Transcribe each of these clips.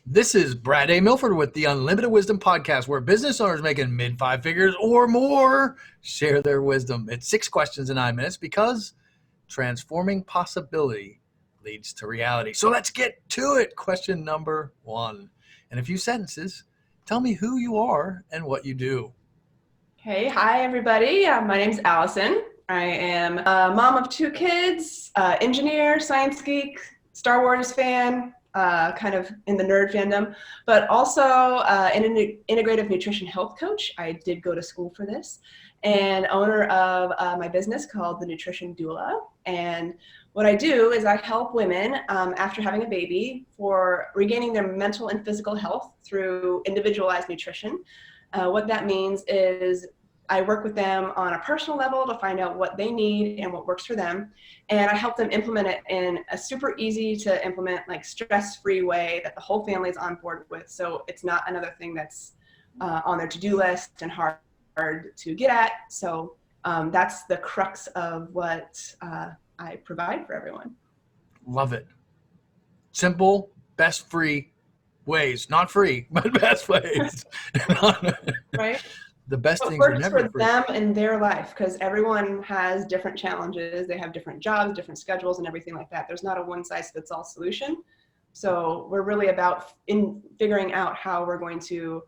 This is Brad A. Milford with the Unlimited Wisdom Podcast, where business owners making mid five figures or more share their wisdom. It's 6 questions in 9 minutes because transforming possibility leads to reality. So let's get to it. Question number 1. In a few sentences, tell me who you are and what you do. Hey, hi everybody. My name's Allison. I am a mom of 2 kids, engineer, science geek, Star Wars fan, kind of in the nerd fandom, but also an integrative nutrition health coach. I did go to school for this, and owner of my business called The Nutrition Doula. And what I do is I help women after having a baby for regaining their mental and physical health through individualized nutrition. What that means is I work with them on a personal level to find out what they need and what works for them. And I help them implement it in a super easy to implement, like stress-free way that the whole family is on board with. So it's not another thing that's on their to-do list and hard to get at. So that's the crux of what I provide for everyone. Love it. Simple, best free ways. Not free, but best ways. Right? The best What things are works never for free. them in their life, because everyone has different challenges. They have different jobs, different schedules, and everything like that. There's not a one-size-fits-all solution. So we're really about in figuring out how we're going to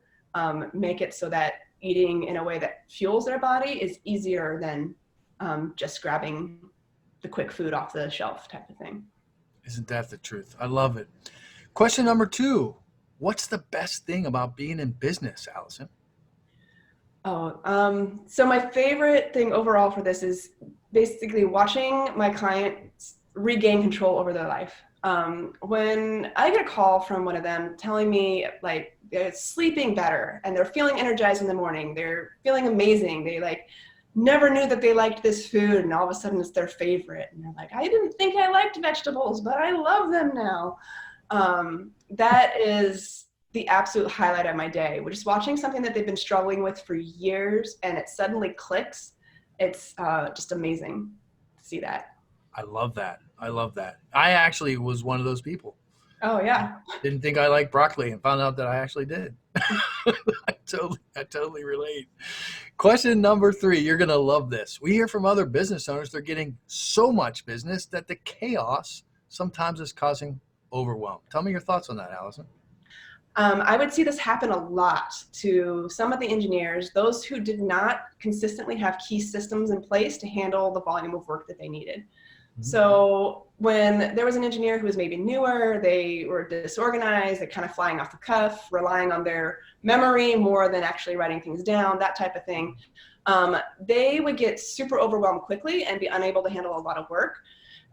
make it so that eating in a way that fuels their body is easier than just grabbing the quick food off the shelf type of thing. Isn't that the truth? I love it. Question number 2. What's the best thing about being in business, Allison? So my favorite thing overall for this is basically watching my clients regain control over their life. When I get a call from one of them telling me like they're sleeping better and they're feeling energized in the morning, they're feeling amazing, they like never knew that they liked this food and all of a sudden it's their favorite, and they're like, I didn't think I liked vegetables, but I love them now. That is the absolute highlight of my day. We're just watching something that they've been struggling with for years and it suddenly clicks. It's just amazing to see that. I love that. I love that. I actually was one of those people. Oh yeah. Didn't think I liked broccoli and found out that I actually did. I totally relate. Question number 3. You're going to love this. We hear from other business owners they're getting so much business that the chaos sometimes is causing overwhelm. Tell me your thoughts on that, Allison. I would see this happen a lot to some of the engineers, those who did not consistently have key systems in place to handle the volume of work that they needed. So when there was an engineer who was maybe newer, they were disorganized, they're kind of flying off the cuff, relying on their memory more than actually writing things down, that type of thing. They would get super overwhelmed quickly and be unable to handle a lot of work.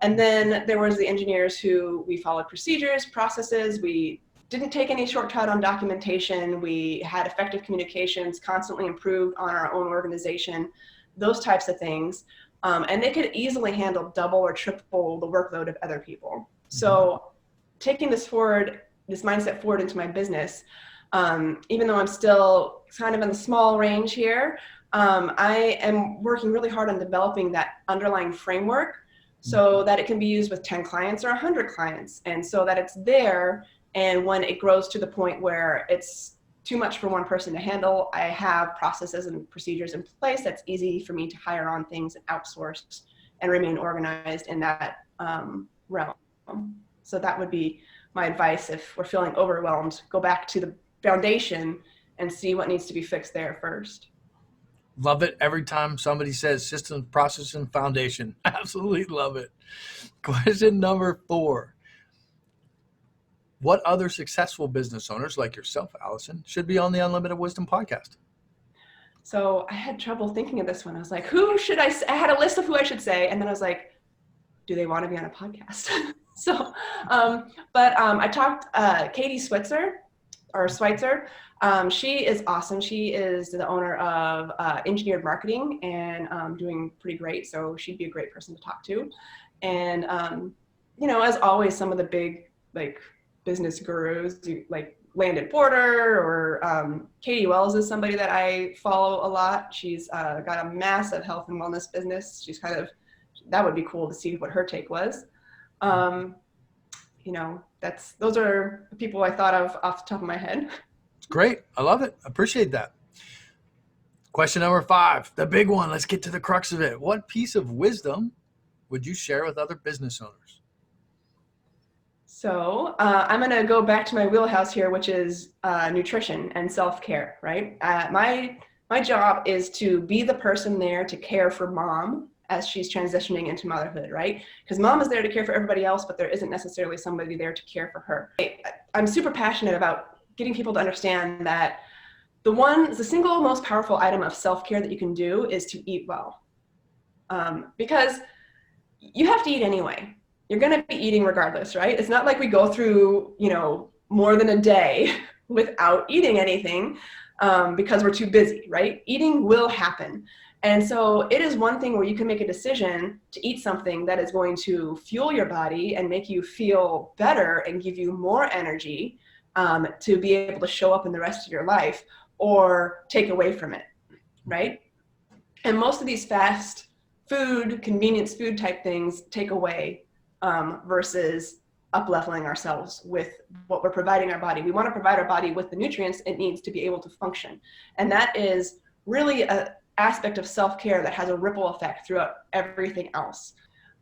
And then there was the engineers who we followed procedures, processes, we didn't take any shortcut on documentation, we had effective communications, constantly improved on our own organization, those types of things. And they could easily handle double or triple the workload of other people. So taking this mindset forward into my business, even though I'm still kind of in the small range here, I am working really hard on developing that underlying framework so that it can be used with 10 clients or 100 clients, and so that it's there. And when it grows to the point where it's too much for one person to handle, I have processes and procedures in place that's easy for me to hire on things and outsource and remain organized in that realm. So that would be my advice. If we're feeling overwhelmed, go back to the foundation and see what needs to be fixed there first. Love it every time somebody says systems, process, and foundation. Absolutely love it. Question number 4. What other successful business owners like yourself, Allison, should be on the Unlimited Wisdom podcast? So I had trouble thinking of this one. I was like, who should I had a list of who I should say. And then I was like, do they want to be on a podcast? I talked Katie Switzer. She is awesome. She is the owner of Engineered Marketing and doing pretty great. So she'd be a great person to talk to. And, as always, some of the big business gurus like Landon Porter or Katie Wells is somebody that I follow a lot. She's got a massive health and wellness business. That would be cool to see what her take was. those are the people I thought of off the top of my head. It's great. I love it. Appreciate that. Question number 5, the big one. Let's get to the crux of it. What piece of wisdom would you share with other business owners? So I'm going to go back to my wheelhouse here, which is nutrition and self-care, right? My job is to be the person there to care for mom as she's transitioning into motherhood, right? Because mom is there to care for everybody else, but there isn't necessarily somebody there to care for her. I'm super passionate about getting people to understand that the single most powerful item of self-care that you can do is to eat well. Because you have to eat anyway. You're going to be eating regardless, right? It's not like we go through, more than a day without eating anything because we're too busy, right? Eating will happen. And so it is one thing where you can make a decision to eat something that is going to fuel your body and make you feel better and give you more energy to be able to show up in the rest of your life, or take away from it, right? And most of these fast food, convenience food type things take away versus up-leveling ourselves with what we're providing our body. We want to provide our body with the nutrients it needs to be able to function. And that is really an aspect of self-care that has a ripple effect throughout everything else.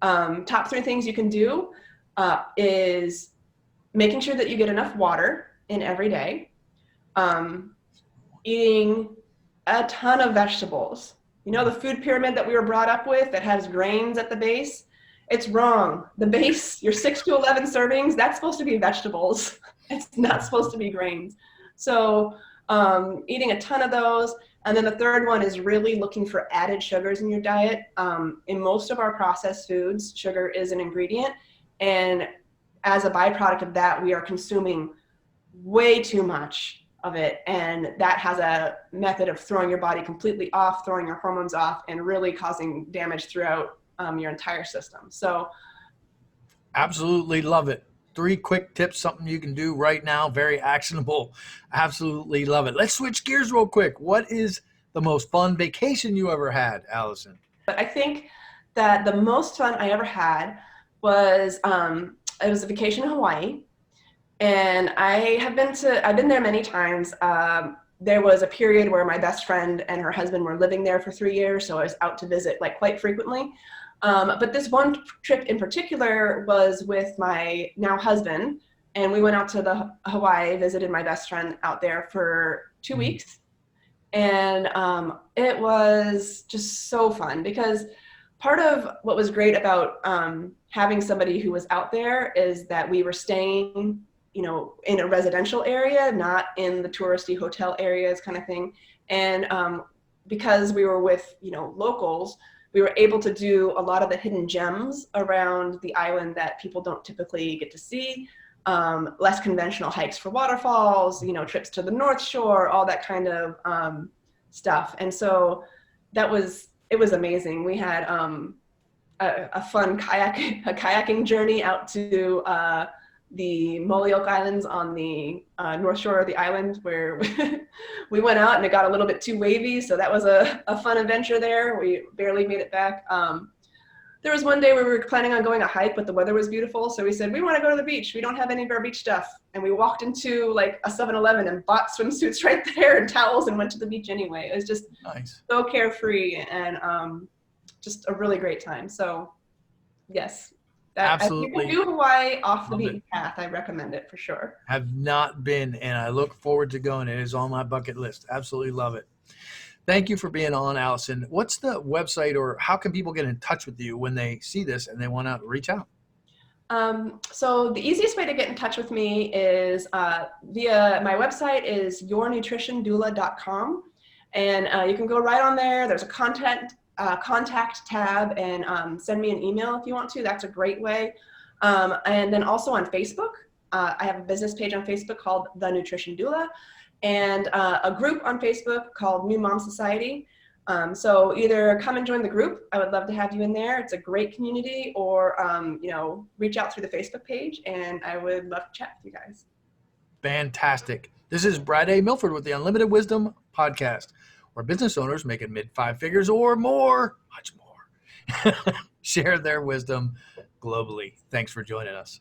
Top 3 things you can do is making sure that you get enough water in every day, eating a ton of vegetables. The food pyramid that we were brought up with that has grains at the base, it's wrong. The base, your 6 to 11 servings, that's supposed to be vegetables. It's not supposed to be grains. So eating a ton of those. And then the third one is really looking for added sugars in your diet. In most of our processed foods, sugar is an ingredient. And as a byproduct of that, we are consuming way too much of it. And that has a method of throwing your body completely off, throwing your hormones off, and really causing damage throughout your entire system. So absolutely love it. 3 quick tips, something you can do right now, very actionable. Absolutely love it. Let's switch gears real quick. What is the most fun vacation you ever had, Alasen? But I think that the most fun I ever had was it was a vacation in Hawaii. And I've been there many times. There was a period where my best friend and her husband were living there for 3 years, so I was out to visit quite frequently. But this one trip in particular was with my now husband, and we went out to the Hawaii, visited my best friend out there for 2 weeks. And it was just so fun, because part of what was great about having somebody who was out there is that we were staying in a residential area, not in the touristy hotel areas kind of thing. And because we were with, locals, we were able to do a lot of the hidden gems around the island that people don't typically get to see. Less conventional hikes for waterfalls, trips to the North Shore, all that kind of stuff. And so it was amazing. We had a fun kayaking journey out to the Molioke Islands on the North Shore of the island, where we went out and it got a little bit too wavy. So that was a fun adventure there. We barely made it back. There was one day where we were planning on going a hike, but the weather was beautiful. So we said, we want to go to the beach. We don't have any of our beach stuff. And we walked into a 7-Eleven and bought swimsuits right there and towels and went to the beach anyway. It was just nice. So carefree and just a really great time. So yes. Absolutely. If you can do Hawaii off the beaten path, I recommend it for sure. Have not been, and I look forward to going. It is on my bucket list. Absolutely love it. Thank you for being on, Alasen. What's the website, or how can people get in touch with you when they see this and they want to reach out? So the easiest way to get in touch with me is via my website is yournutritiondoula.com. And you can go right on there. There's a contact tab, and send me an email if you want to. That's a great way. And then also on Facebook, I have a business page on Facebook called The Nutrition Doula, and a group on Facebook called New Mom Society. So either come and join the group. I would love to have you in there. It's a great community, or reach out through the Facebook page, and I would love to chat with you guys. Fantastic. This is Brad A. Milford with the Unlimited Wisdom Podcast, where business owners making mid-5 figures or more, much more, share their wisdom globally. Thanks for joining us.